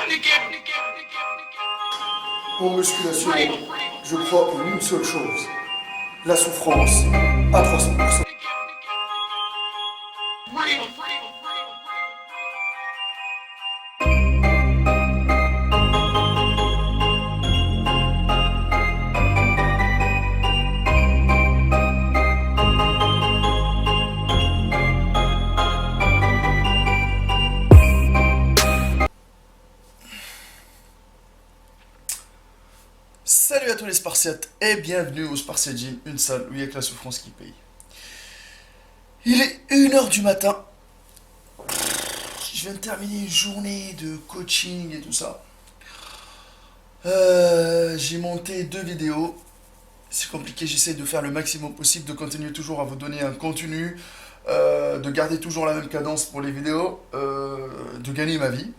En musculation, je crois en une seule chose, la souffrance à 300%. Salut à tous les Spartiates et bienvenue au Spartiate Gym, une salle où il n'y a que la souffrance qui paye. Il est 1 heure du matin. Je viens de terminer une journée de coaching et tout ça. J'ai monté 2 vidéos. C'est compliqué, j'essaie de faire le maximum possible, de continuer toujours à vous donner un contenu, de garder toujours la même cadence pour les vidéos, de gagner ma vie,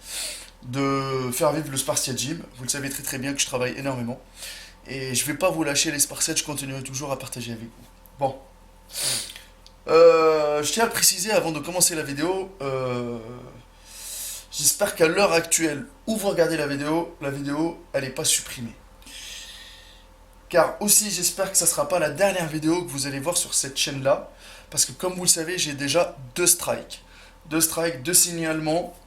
de faire vivre le Spartiate Gym. Vous le savez très très bien que je travaille énormément. Et je vais pas vous lâcher les Spartiates, je continuerai toujours à partager avec vous. Bon. Je tiens à le préciser avant de commencer la vidéo. J'espère qu'à l'heure actuelle où vous regardez la vidéo elle n'est pas supprimée. Car aussi j'espère que ça ne sera pas la dernière vidéo que vous allez voir sur cette chaîne là. Parce que comme vous le savez, j'ai déjà 2 strikes. 2 strikes, 2 signalements.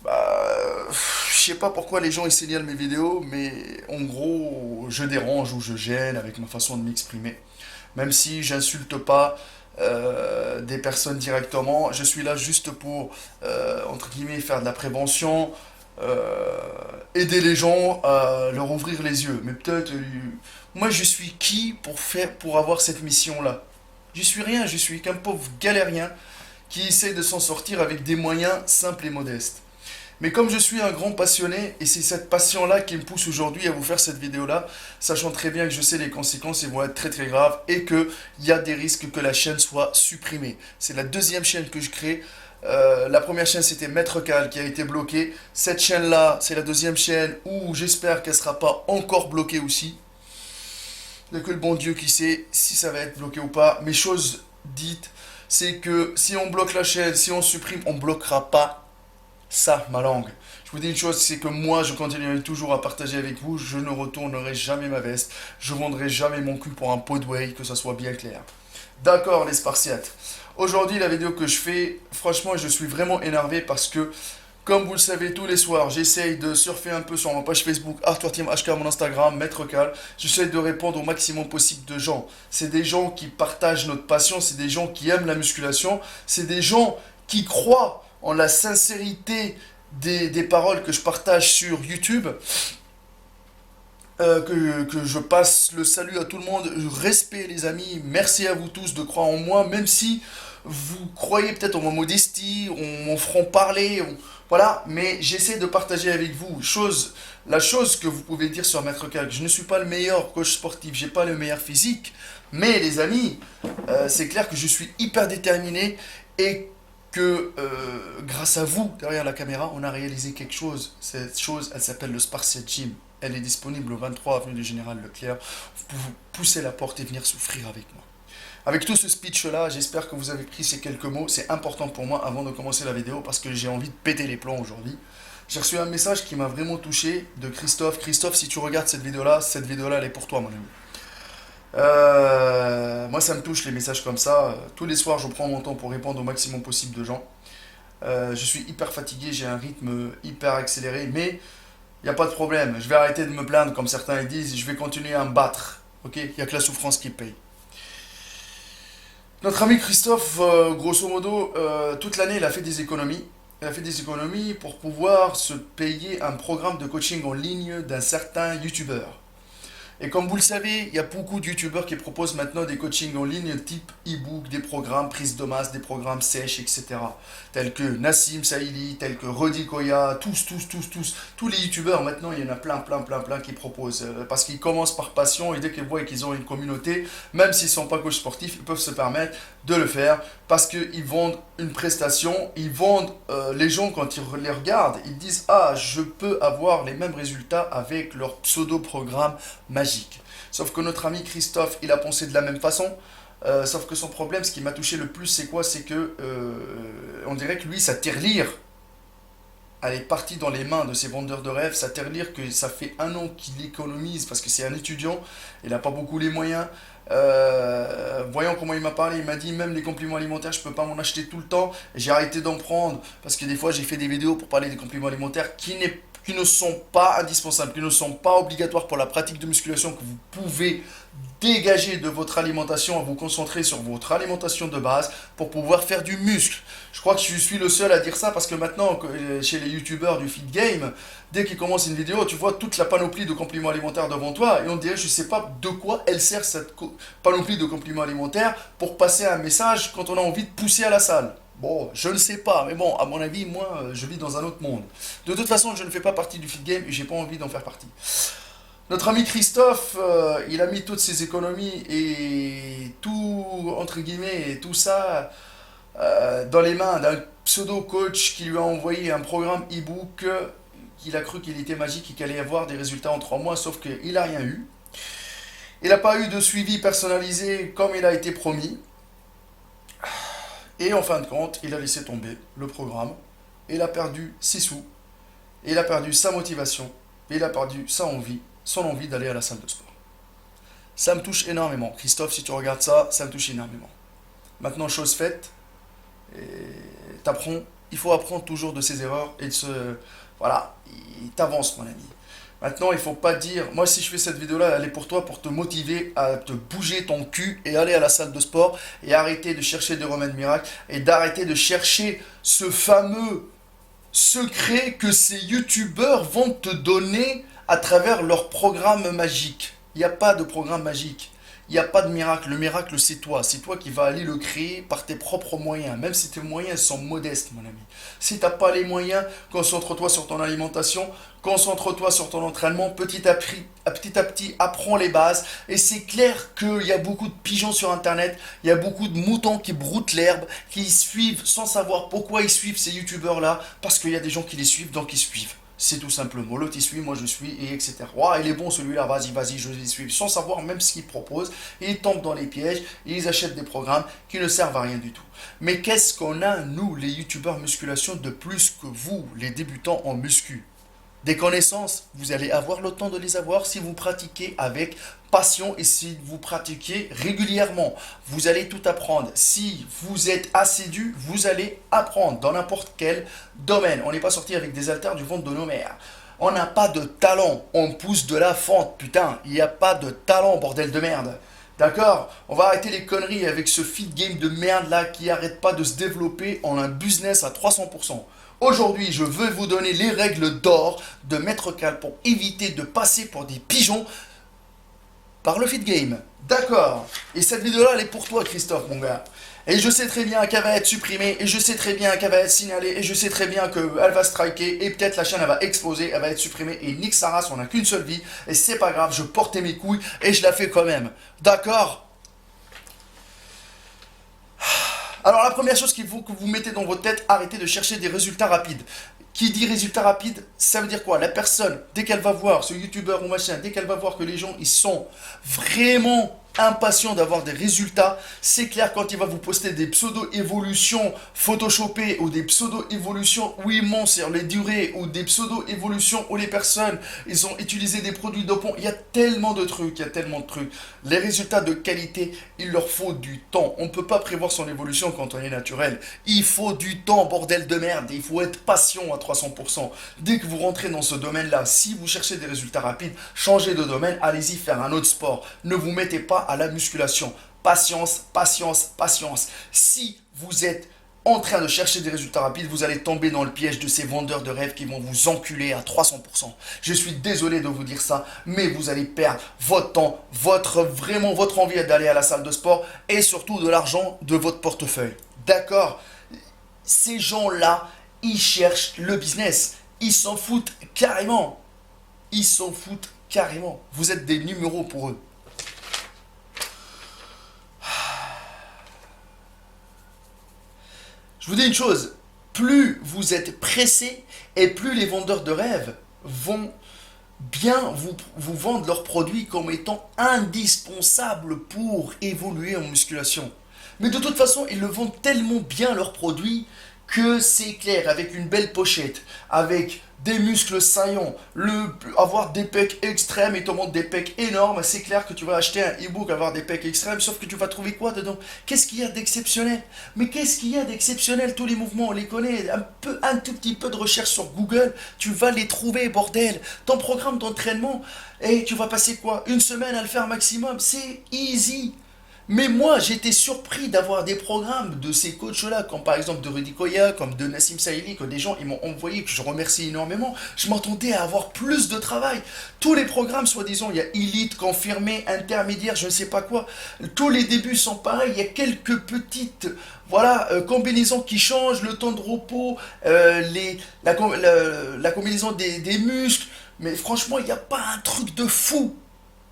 Je sais pas pourquoi les gens ils signalent mes vidéos, mais en gros, je dérange ou je gêne avec ma façon de m'exprimer. Même si j'insulte pas des personnes directement, je suis là juste pour, entre guillemets, faire de la prévention, aider les gens à leur ouvrir les yeux. Mais peut-être, moi je suis qui pour avoir cette mission-là? Je suis rien, je suis qu'un pauvre galérien qui essaie de s'en sortir avec des moyens simples et modestes. Mais comme je suis un grand passionné, et c'est cette passion-là qui me pousse aujourd'hui à vous faire cette vidéo-là, sachant très bien que je sais les conséquences, elles vont être très très graves, et qu'il y a des risques que la chaîne soit supprimée. C'est la 2e chaîne que je crée. La première chaîne c'était Maître Cal qui a été bloquée. Cette chaîne-là, c'est la 2e chaîne où j'espère qu'elle ne sera pas encore bloquée aussi. Il n'y a que le bon Dieu qui sait si ça va être bloqué ou pas. Mais chose dite, c'est que si on bloque la chaîne, si on supprime, on ne bloquera pas ça, ma langue. Je vous dis une chose, c'est que moi, je continuerai toujours à partager avec vous. Je ne retournerai jamais ma veste. Je vendrai jamais mon cul pour un pot de whey, que ça soit bien clair. D'accord, les Spartiates. Aujourd'hui, la vidéo que je fais, franchement, je suis vraiment énervé parce que, comme vous le savez, tous les soirs, j'essaye de surfer un peu sur ma page Facebook, ArthurTeamHK, mon Instagram, Maître Cal. J'essaye de répondre au maximum possible de gens. C'est des gens qui partagent notre passion, c'est des gens qui aiment la musculation, c'est des gens qui croient en la sincérité des paroles que je partage sur YouTube, que je passe le salut à tout le monde, respect les amis, merci à vous tous de croire en moi, même si vous croyez peut-être en ma modestie, en mon franc-parler, voilà, mais j'essaie de partager avec vous la chose que vous pouvez dire sur Maître Cal. Je ne suis pas le meilleur coach sportif, j'ai pas le meilleur physique, mais les amis, c'est clair que je suis hyper déterminé et que grâce à vous, derrière la caméra, on a réalisé quelque chose. Cette chose, elle s'appelle le Spartiate Gym. Elle est disponible au 23 avenue du Général Leclerc. Vous pouvez pousser la porte et venir souffrir avec moi. Avec tout ce speech-là, j'espère que vous avez pris ces quelques mots. C'est important pour moi avant de commencer la vidéo parce que j'ai envie de péter les plombs aujourd'hui. J'ai reçu un message qui m'a vraiment touché de Christophe. Christophe, si tu regardes cette vidéo-là, elle est pour toi, mon ami. Moi ça me touche les messages comme ça. Tous les soirs je prends mon temps pour répondre au maximum possible de gens. Je suis hyper fatigué, j'ai un rythme hyper accéléré, mais il n'y a pas de problème. Je vais arrêter de me plaindre comme certains ils disent, je vais continuer à me battre. Ok, il n'y a que la souffrance qui paye. Notre ami Christophe, grosso modo, toute l'année il a fait des économies. Il a fait des économies pour pouvoir se payer un programme de coaching en ligne d'un certain youtubeur. Et comme vous le savez, il y a beaucoup de youtubeurs qui proposent maintenant des coachings en ligne type e-book, des programmes prise de masse, des programmes sèches, etc. Tels que Nassim Saïli, tels que Rodi Koya, tous les youtubeurs maintenant, il y en a plein qui proposent. Parce qu'ils commencent par passion et dès qu'ils voient qu'ils ont une communauté, même s'ils ne sont pas coach sportifs, ils peuvent se permettre de le faire parce qu'ils vendent une prestation, ils vendent les gens quand ils les regardent, ils disent « Ah, je peux avoir les mêmes résultats avec leur pseudo-programme magique. » Sauf que notre ami Christophe, il a pensé de la même façon. Sauf que son problème, ce qui m'a touché le plus, c'est quoi? C'est que on dirait que lui, sa tirelire, elle est partie dans les mains de ces vendeurs de rêves. Ça veut dire que ça fait un an qu'il économise parce que c'est un étudiant, il n'a pas beaucoup les moyens. Voyant comment il m'a parlé, il m'a dit même les compléments alimentaires, je peux pas m'en acheter tout le temps. J'ai arrêté d'en prendre parce que des fois j'ai fait des vidéos pour parler des compléments alimentaires qui ne sont pas indispensables, qui ne sont pas obligatoires pour la pratique de musculation, que vous pouvez dégager de votre alimentation, à vous concentrer sur votre alimentation de base pour pouvoir faire du muscle. Je crois que je suis le seul à dire ça parce que maintenant, chez les youtubeurs du Fit Game, dès qu'ils commencent une vidéo, tu vois toute la panoplie de compléments alimentaires devant toi et on dirait, je sais pas de quoi elle sert cette panoplie de compléments alimentaires pour passer un message quand on a envie de pousser à la salle. Bon, je ne sais pas, mais bon, à mon avis, moi, je vis dans un autre monde. De toute façon, je ne fais pas partie du Fit Game et j'ai pas envie d'en faire partie. Notre ami Christophe, il a mis toutes ses économies et tout, entre guillemets, et tout ça dans les mains d'un pseudo-coach qui lui a envoyé un programme e-book qu'il a cru qu'il était magique et qu'il allait avoir des résultats en 3 mois, sauf qu'il n'a rien eu. Il n'a pas eu de suivi personnalisé comme il a été promis. Et en fin de compte, il a laissé tomber le programme. Il a perdu ses sous. Il a perdu sa motivation. Il a perdu son envie d'aller à la salle de sport. Ça me touche énormément. Christophe, si tu regardes ça, ça me touche énormément. Maintenant, chose faite, il faut apprendre toujours de ses erreurs et de se... Voilà, t'avances mon ami. Maintenant, il ne faut pas dire, moi si je fais cette vidéo-là, elle est pour toi, pour te motiver à te bouger ton cul et aller à la salle de sport et arrêter de chercher des remèdes miracles et d'arrêter de chercher ce fameux secret que ces youtubeurs vont te donner à travers leur programme magique. Il n'y a pas de programme magique. Il n'y a pas de miracle. Le miracle, c'est toi. C'est toi qui vas aller le créer par tes propres moyens. Même si tes moyens sont modestes, mon ami. Si tu n'as pas les moyens, concentre-toi sur ton alimentation. Concentre-toi sur ton entraînement. Petit à petit, apprends les bases. Et c'est clair qu'il y a beaucoup de pigeons sur Internet. Il y a beaucoup de moutons qui broutent l'herbe, qui suivent sans savoir pourquoi ils suivent ces youtubeurs-là. Parce qu'il y a des gens qui les suivent, donc ils suivent. C'est tout simplement. L'autre il suit, moi je suis, et etc. Oh, il est bon celui-là, vas-y, je vais suivre. Sans savoir même ce qu'ils proposent. Ils tombent dans les pièges, ils achètent des programmes qui ne servent à rien du tout. Mais qu'est-ce qu'on a, nous, les youtubeurs musculation, de plus que vous, les débutants en muscu? Des connaissances, vous allez avoir le temps de les avoir si vous pratiquez avec passion et si vous pratiquez régulièrement. Vous allez tout apprendre. Si vous êtes assidu, vous allez apprendre dans n'importe quel domaine. On n'est pas sorti avec des haltères du ventre de nos mères. On n'a pas de talent. On pousse de la fente, putain. Il n'y a pas de talent, bordel de merde. D'accord? On va arrêter les conneries avec ce Fit Game de merde là qui n'arrête pas de se développer en un business à 300%. Aujourd'hui, je veux vous donner les règles d'or de Maître Cal pour éviter de passer pour des pigeons par le Fit Game. D'accord. Et cette vidéo-là, elle est pour toi, Christophe, mon gars. Et je sais très bien qu'elle va être supprimée, et je sais très bien qu'elle va être signalée, et je sais très bien qu'elle va striker, et peut-être la chaîne, elle va exploser, elle va être supprimée, et nique sa race, on n'a qu'une seule vie, et c'est pas grave, je portais mes couilles, et je la fais quand même. D'accord? Alors la première chose qu'il faut que vous mettez dans votre tête, arrêtez de chercher des résultats rapides. Qui dit résultat rapide, ça veut dire quoi? La personne, dès qu'elle va voir ce youtubeur ou machin, dès qu'elle va voir que les gens, ils sont vraiment impatients d'avoir des résultats, c'est clair quand il va vous poster des pseudo-évolutions photoshopées ou des pseudo-évolutions où il ment sur les durées ou des pseudo-évolutions où les personnes, ils ont utilisé des produits dopants. Il y a tellement de trucs, Les résultats de qualité, il leur faut du temps. On ne peut pas prévoir son évolution quand on est naturel. Il faut du temps, bordel de merde. Il faut être patient à 300%. Dès que vous rentrez dans ce domaine-là, si vous cherchez des résultats rapides, changez de domaine, allez-y faire un autre sport. Ne vous mettez pas à la musculation. Patience, patience, patience. Si vous êtes en train de chercher des résultats rapides, vous allez tomber dans le piège de ces vendeurs de rêves qui vont vous enculer à 300%. Je suis désolé de vous dire ça, mais vous allez perdre votre temps, vraiment votre envie d'aller à la salle de sport et surtout de l'argent de votre portefeuille. D'accord? Ces gens-là, ils cherchent le business. Ils s'en foutent carrément. Ils s'en foutent carrément. Vous êtes des numéros pour eux. Je vous dis une chose, plus vous êtes pressé et plus les vendeurs de rêves vont bien vous vendre leurs produits comme étant indispensables pour évoluer en musculation. Mais de toute façon, ils le vendent tellement bien leurs produits que c'est clair, avec une belle pochette, avec des muscles saillants, avoir des pecs extrêmes et te montre des pecs énormes, c'est clair que tu vas acheter un e-book, avoir des pecs extrêmes, sauf que tu vas trouver quoi dedans? Qu'est-ce qu'il y a d'exceptionnel? Mais qu'est-ce qu'il y a d'exceptionnel? Tous les mouvements, on les connaît, un tout petit peu de recherche sur Google, tu vas les trouver, bordel. Ton programme d'entraînement, et tu vas passer quoi? Une semaine à le faire maximum, c'est easy. Mais moi, j'étais surpris d'avoir des programmes de ces coachs-là, comme par exemple de Rudy Koya, comme de Nassim Saïli, que des gens ils m'ont envoyé, que je remercie énormément. Je m'attendais à avoir plus de travail. Tous les programmes, soi-disant, il y a élite, confirmé, intermédiaire, je ne sais pas quoi. Tous les débuts sont pareils. Il y a quelques petites combinaisons qui changent, le temps de repos, la combinaison des muscles. Mais franchement, il n'y a pas un truc de fou.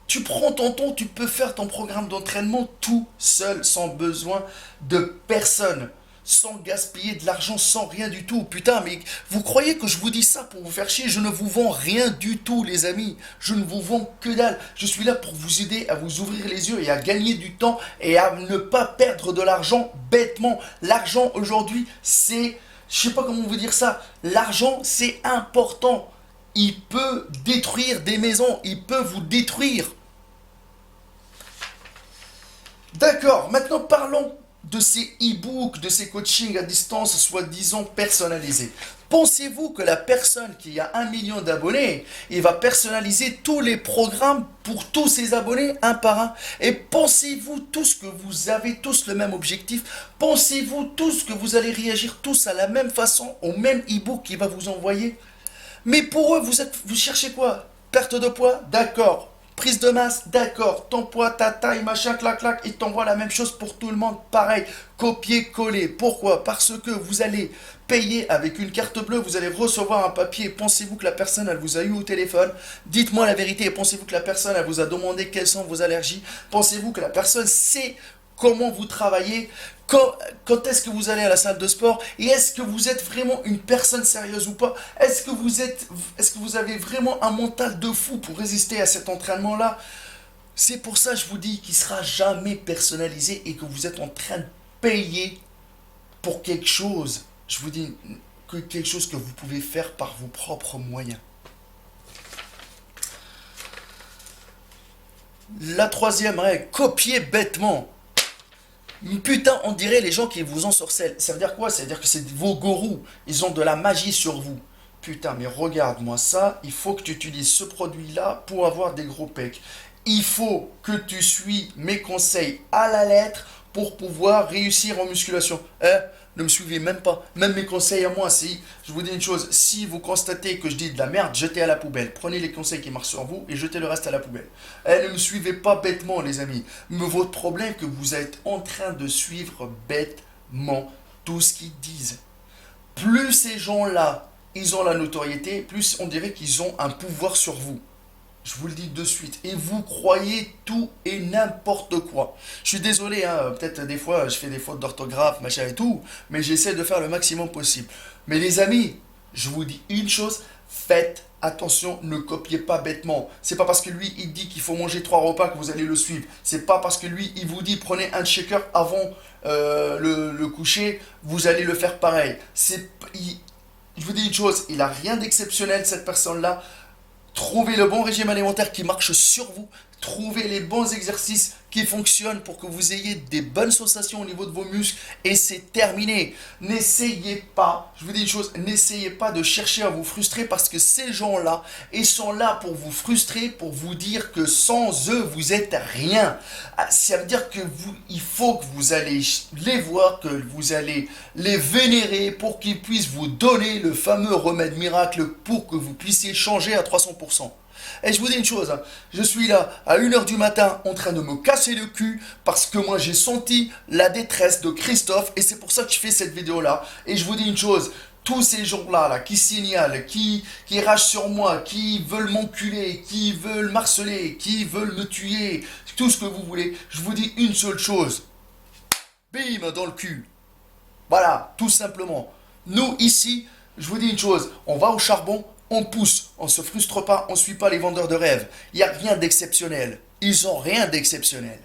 Tu prends ton temps, tu peux faire ton programme d'entraînement tout seul, sans besoin de personne, sans gaspiller de l'argent, sans rien du tout. Putain, mais vous croyez que je vous dis ça pour vous faire chier? Je ne vous vends rien du tout, les amis. Je ne vous vends que dalle. Je suis là pour vous aider à vous ouvrir les yeux et à gagner du temps et à ne pas perdre de l'argent bêtement. L'argent aujourd'hui, c'est... Je sais pas comment vous dire ça. L'argent, c'est important. Il peut détruire des maisons, il peut vous détruire. D'accord, maintenant parlons de ces e-books, de ces coachings à distance soi-disant personnalisés. Pensez-vous que la personne qui a 1 million d'abonnés, il va personnaliser tous les programmes pour tous ses abonnés un par un? Et pensez-vous tous que vous avez tous le même objectif? Pensez-vous tous que vous allez réagir tous à la même façon au même e-book qu'il va vous envoyer? Mais pour eux, vous cherchez quoi? Perte de poids? D'accord. Prise de masse? D'accord. Ton poids, ta taille, machin, clac, clac. Ils t'envoient la même chose pour tout le monde. Pareil. Copier-coller. Pourquoi? Parce que vous allez payer avec une carte bleue, vous allez recevoir un papier. Pensez-vous que la personne, elle vous a eu au téléphone? Dites-moi la vérité. Pensez-vous que la personne, elle vous a demandé quelles sont vos allergies? Pensez-vous que la personne sait comment vous travaillez? Quand est-ce que vous allez à la salle de sport? Et est-ce que vous êtes vraiment une personne sérieuse ou pas? Est-ce que vous avez vraiment un mental de fou pour résister à cet entraînement-là? C'est pour ça que je vous dis qu'il ne sera jamais personnalisé et que vous êtes en train de payer pour quelque chose. Je vous dis que quelque chose que vous pouvez faire par vos propres moyens. La troisième règle, copier bêtement. Putain, on dirait les gens qui vous ensorcellent. Ça veut dire quoi? Ça veut dire que c'est vos gourous. Ils ont de la magie sur vous. Putain, mais regarde-moi ça. Il faut que tu utilises ce produit-là pour avoir des gros pecs. Il faut que tu suis mes conseils à la lettre pour pouvoir réussir en musculation. Ne me suivez même pas. Même mes conseils à moi, si je vous dis une chose, si vous constatez que je dis de la merde, jetez à la poubelle. Prenez les conseils qui marchent sur vous et jetez le reste à la poubelle. Ne me suivez pas bêtement, les amis. Mais votre problème, c'est que vous êtes en train de suivre bêtement tout ce qu'ils disent. Plus ces gens-là, ils ont la notoriété, plus on dirait qu'ils ont un pouvoir sur vous. Je vous le dis de suite. Et vous croyez tout et n'importe quoi. Je suis désolé, hein, peut-être des fois je fais des fautes d'orthographe, machin et tout, mais j'essaie de faire le maximum possible. Mais les amis, je vous dis une chose, faites attention, ne copiez pas bêtement. C'est pas parce que lui il dit qu'il faut manger 3 repas que vous allez le suivre. C'est pas parce que lui il vous dit prenez un shaker avant le coucher, vous allez le faire pareil. Je vous dis une chose, il a rien d'exceptionnel cette personne-là. Trouvez le bon régime alimentaire qui marche sur vous. Trouvez les bons exercices qui fonctionnent pour que vous ayez des bonnes sensations au niveau de vos muscles. Et c'est terminé. N'essayez pas, je vous dis une chose, n'essayez pas de chercher à vous frustrer parce que ces gens-là, ils sont là pour vous frustrer, pour vous dire que sans eux, vous êtes rien. Ça veut dire que il faut que vous allez les voir, que vous allez les vénérer pour qu'ils puissent vous donner le fameux remède miracle pour que vous puissiez changer à 300%. Et je vous dis une chose, hein, je suis là à 1h du matin en train de me casser le cul parce que moi j'ai senti la détresse de Christophe et c'est pour ça que je fais cette vidéo là. Et je vous dis une chose, tous ces gens-là là, qui signalent, qui ragent sur moi, qui veulent m'enculer, qui veulent m'harceler, qui veulent me tuer, tout ce que vous voulez, je vous dis une seule chose, bim dans le cul. Voilà, tout simplement. Nous ici, je vous dis une chose, on va au charbon, on pousse, on ne se frustre pas, on ne suit pas les vendeurs de rêves. Il n'y a rien d'exceptionnel. Ils n'ont rien d'exceptionnel.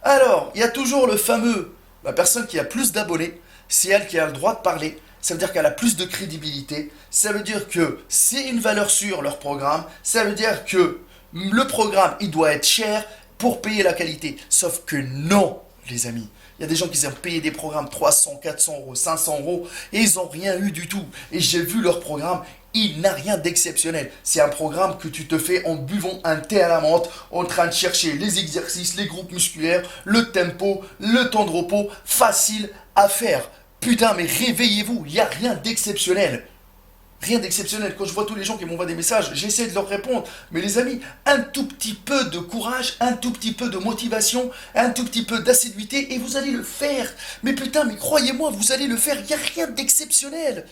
Alors, il y a toujours le fameux La personne qui a plus d'abonnés, c'est elle qui a le droit de parler. Ça veut dire qu'elle a plus de crédibilité. Ça veut dire que c'est une valeur sûre, leur programme. Ça veut dire que le programme, il doit être cher pour payer la qualité. Sauf que non, les amis. Il y a des gens qui ont payé des programmes 300, 400 euros, 500 euros et ils n'ont rien eu du tout. Et j'ai vu leur programme, il n'a rien d'exceptionnel. C'est un programme que tu te fais en buvant un thé à la menthe, en train de chercher les exercices, les groupes musculaires, le tempo, le temps de repos, facile à faire. Putain, mais réveillez-vous, il n'y a rien d'exceptionnel. Rien d'exceptionnel. Quand je vois tous les gens qui m'envoient des messages, j'essaie de leur répondre. Mais les amis, un tout petit peu de courage, un tout petit peu de motivation, un tout petit peu d'assiduité et vous allez le faire. Mais putain, mais croyez-moi, vous allez le faire. Il n'y a rien d'exceptionnel.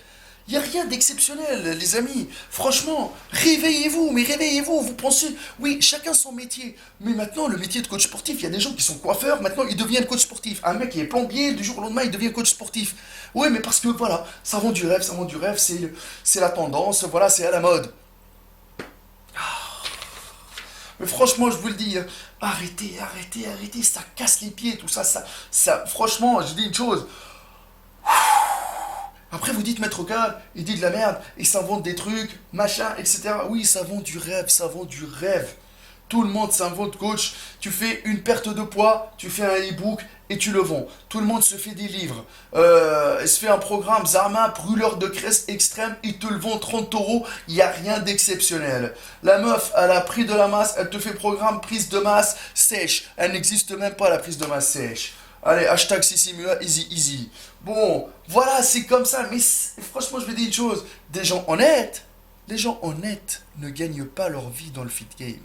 Il n'y a rien d'exceptionnel, les amis. Franchement, réveillez-vous, mais réveillez-vous. Vous pensez, oui, chacun son métier. Mais maintenant, le métier de coach sportif, il y a des gens qui sont coiffeurs, maintenant ils deviennent coach sportif. Un mec qui est plombier, du jour au lendemain, il devient coach sportif. Oui, mais parce que voilà, ça vend du rêve, c'est la tendance, voilà, c'est à la mode. Mais franchement, je vous le dis, hein, arrêtez, ça casse les pieds, tout ça, franchement, je dis une chose. Après, vous dites Maître K, il dit de la merde, il s'invente des trucs, machin, etc. Oui, ça vend du rêve, ça vend du rêve. Tout le monde s'invente coach. Tu fais une perte de poids, tu fais un e-book et tu le vends. Tout le monde se fait des livres. Il se fait un programme Zarma, brûleur de graisse extrême, ils te le vendent 30 euros. Il n'y a rien d'exceptionnel. La meuf, elle a pris de la masse, elle te fait programme prise de masse sèche. Elle n'existe même pas la prise de masse sèche. Allez, hashtag Sissimua, easy, easy. Bon, voilà, c'est comme ça. Mais franchement, je vais dire une chose. Les gens honnêtes ne gagnent pas leur vie dans le fit game.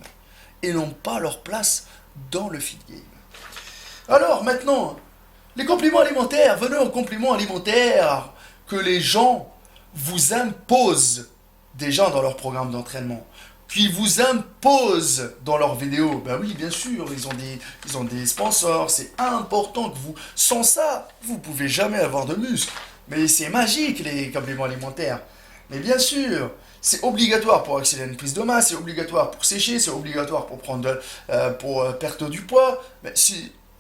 Et n'ont pas leur place dans le fit game. Alors, maintenant, les compléments alimentaires. Venez aux compléments alimentaires que les gens vous imposent déjà dans leur programme d'entraînement. Qui vous imposent dans leurs vidéos. Ben oui, bien sûr, ils ont des sponsors, c'est important que vous... Sans ça, vous pouvez jamais avoir de muscles. Mais c'est magique, les compléments alimentaires. Mais bien sûr, c'est obligatoire pour accélérer une prise de masse, c'est obligatoire pour sécher, c'est obligatoire pour perdre du poids. Mais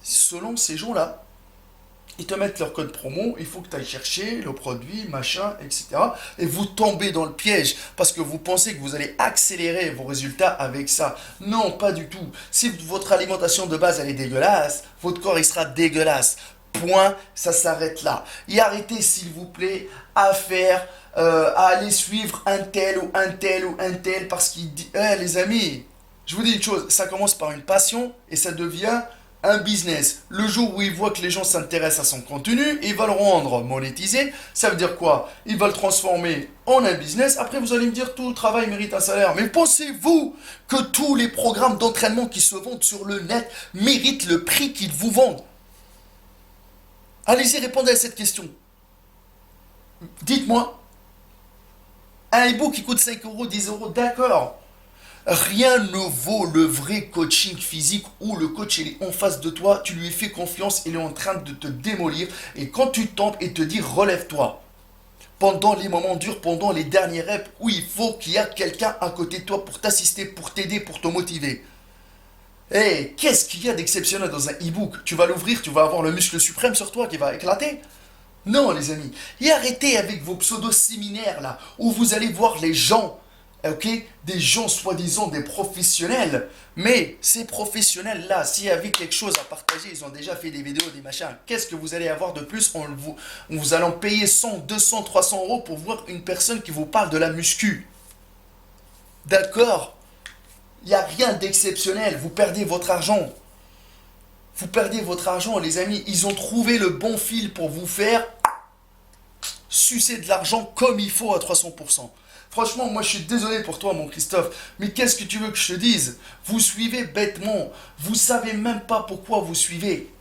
selon ces gens-là, ils te mettent leur code promo, il faut que tu ailles chercher le produit, machin, etc. Et vous tombez dans le piège parce que vous pensez que vous allez accélérer vos résultats avec ça. Non, pas du tout. Si votre alimentation de base elle est dégueulasse, votre corps il sera dégueulasse. Point, ça s'arrête là. Et arrêtez s'il vous plaît à aller suivre un tel ou un tel ou un tel parce qu'il dit, les amis, je vous dis une chose, ça commence par une passion et ça devient un business. Le jour où il voit que les gens s'intéressent à son contenu, il va le rendre monétisé. Ça veut dire quoi? Il va le transformer en un business. Après, vous allez me dire, tout travail mérite un salaire. Mais pensez-vous que tous les programmes d'entraînement qui se vendent sur le net méritent le prix qu'ils vous vendent? Allez-y, répondez à cette question. Dites-moi. Un e-book qui coûte 5 euros, 10 euros, d'accord. Rien ne vaut le vrai coaching physique où le coach il est en face de toi, tu lui fais confiance, il est en train de te démolir et quand tu tombes, il te dit relève-toi. Pendant les moments durs, pendant les derniers reps où il faut qu'il y ait quelqu'un à côté de toi pour t'assister, pour t'aider, pour te motiver. Hey, qu'est-ce qu'il y a d'exceptionnel dans un e-book? Tu vas l'ouvrir, tu vas avoir le muscle suprême sur toi qui va éclater? Non les amis, et arrêtez avec vos pseudo-séminaires là, où vous allez voir les gens. Ok, des gens soi-disant des professionnels, mais ces professionnels-là, s'il y avait quelque chose à partager, ils ont déjà fait des vidéos, des machins, qu'est-ce que vous allez avoir de plus en vous allant payer 100, 200, 300 euros pour voir une personne qui vous parle de la muscu? D'accord? Il n'y a rien d'exceptionnel, vous perdez votre argent. Vous perdez votre argent, les amis. Ils ont trouvé le bon fil pour vous faire sucer de l'argent comme il faut à 300%. Franchement, moi je suis désolé pour toi mon Christophe, mais qu'est-ce que tu veux que je te dise? Vous suivez bêtement, vous savez même pas pourquoi vous suivez.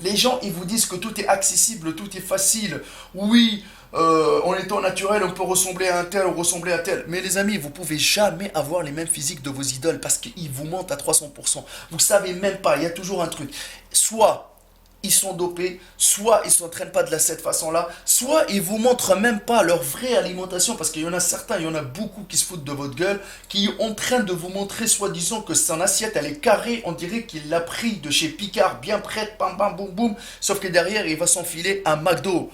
Les gens, ils vous disent que tout est accessible, tout est facile. Oui, en étant naturel, on peut ressembler à un tel ou ressembler à tel. Mais les amis, vous pouvez jamais avoir les mêmes physiques de vos idoles parce qu'ils vous mentent à 300%. Vous savez même pas, il y a toujours un truc. Soit ils sont dopés, soit ils ne s'entraînent pas de cette façon-là, soit ils vous montrent même pas leur vraie alimentation, parce qu'il y en a certains, il y en a beaucoup qui se foutent de votre gueule, qui sont en train de vous montrer soi-disant que son assiette elle est carrée, on dirait qu'il l'a pris de chez Picard, bien prête, bam bam boum boum, sauf que derrière il va s'enfiler un McDo.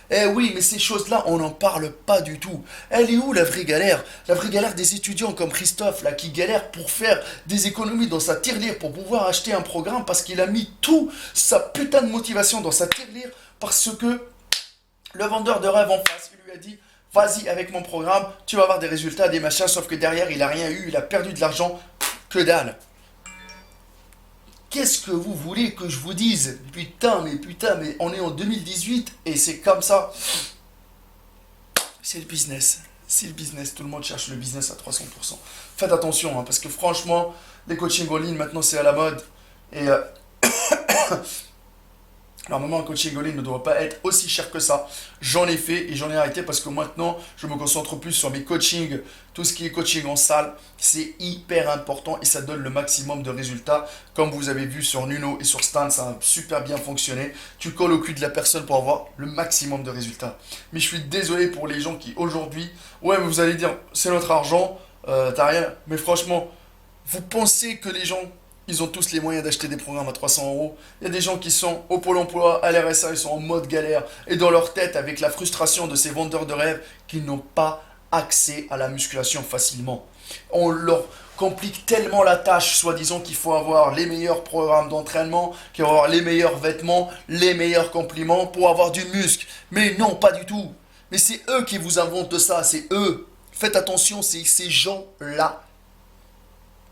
Eh oui, mais ces choses-là, on n'en parle pas du tout. Elle est où la vraie galère? La vraie galère des étudiants comme Christophe, là, qui galère pour faire des économies dans sa tirelire pour pouvoir acheter un programme parce qu'il a mis tout sa putain de motivation dans sa tirelire parce que le vendeur de rêve en face, il lui a dit, vas-y avec mon programme, tu vas avoir des résultats, des machins, sauf que derrière, il a rien eu, il a perdu de l'argent, que dalle. Qu'est-ce que vous voulez que je vous dise? Putain, mais on est en 2018 et c'est comme ça. C'est le business. C'est le business. Tout le monde cherche le business à 300%. Faites attention, hein, parce que franchement, les coachings en ligne, maintenant, c'est à la mode. Et normalement, un coaching en ligne ne doit pas être aussi cher que ça. J'en ai fait et j'en ai arrêté parce que maintenant, je me concentre plus sur mes coachings. Tout ce qui est coaching en salle, c'est hyper important et ça donne le maximum de résultats. Comme vous avez vu sur Nuno et sur Stan, ça a super bien fonctionné. Tu colles au cul de la personne pour avoir le maximum de résultats. Mais je suis désolé pour les gens qui aujourd'hui, ouais, mais vous allez dire, c'est notre argent, t'as rien. Mais franchement, vous pensez que les gens ils ont tous les moyens d'acheter des programmes à 300 euros. Il y a des gens qui sont au Pôle emploi, à l'RSA, ils sont en mode galère. Et dans leur tête, avec la frustration de ces vendeurs de rêves, qui n'ont pas accès à la musculation facilement. On leur complique tellement la tâche, soi-disant qu'il faut avoir les meilleurs programmes d'entraînement, qu'il faut avoir les meilleurs vêtements, les meilleurs compliments pour avoir du muscle. Mais non, pas du tout. Mais c'est eux qui vous inventent ça, c'est eux. Faites attention, c'est ces gens-là.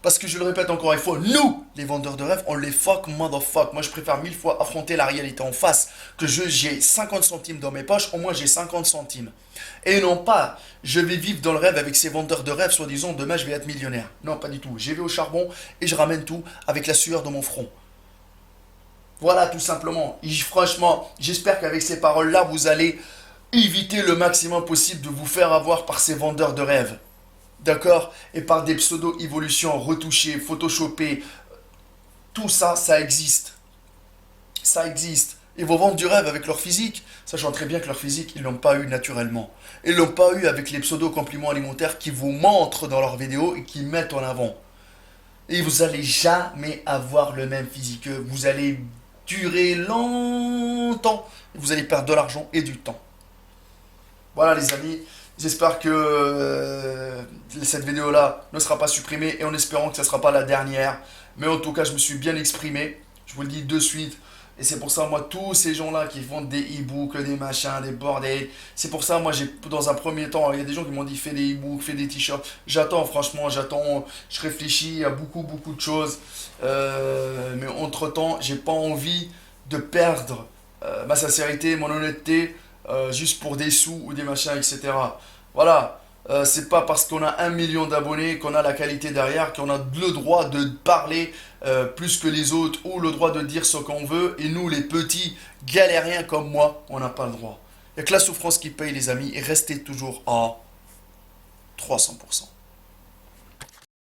Parce que je le répète encore une fois, nous, les vendeurs de rêves, on les fuck motherfuck. Moi, je préfère 1000 fois affronter la réalité en face. Que j'ai 50 centimes dans mes poches, au moins j'ai 50 centimes. Et non pas, je vais vivre dans le rêve avec ces vendeurs de rêves, soi-disant, demain je vais être millionnaire. Non, pas du tout. J'y vais au charbon et je ramène tout avec la sueur de mon front. Voilà, tout simplement. Et franchement, j'espère qu'avec ces paroles-là, vous allez éviter le maximum possible de vous faire avoir par ces vendeurs de rêves. D'accord? Et par des pseudo-évolutions retouchées, photoshopées. Tout ça, ça existe. Ça existe. Ils vont vendre du rêve avec leur physique, sachant très bien que leur physique, ils ne l'ont pas eu naturellement. Ils ne l'ont pas eu avec les pseudo-compliments alimentaires qui vous montrent dans leurs vidéos et qui mettent en avant. Et vous n'allez jamais avoir le même physique. Vous allez durer longtemps. Vous allez perdre de l'argent et du temps. Voilà les amis. J'espère que cette vidéo-là ne sera pas supprimée et en espérant que ce ne sera pas la dernière. Mais en tout cas, je me suis bien exprimé. Je vous le dis de suite. Et c'est pour ça, moi, tous ces gens-là qui font des e-books, des machins, des bordels. C'est pour ça, moi, dans un premier temps, il y a des gens qui m'ont dit fais des e-books, fais des t-shirts. J'attends, franchement, je réfléchis à beaucoup, beaucoup de choses. Mais entre-temps, j'ai pas envie de perdre ma sincérité, mon honnêteté. Juste pour des sous ou des machins, etc. Voilà, c'est pas parce qu'on a 1 million d'abonnés qu'on a la qualité derrière, qu'on a le droit de parler plus que les autres ou le droit de dire ce qu'on veut. Et nous, les petits galériens comme moi, on n'a pas le droit. Il n'y a que la souffrance qui paye, les amis, et restez toujours à 300%.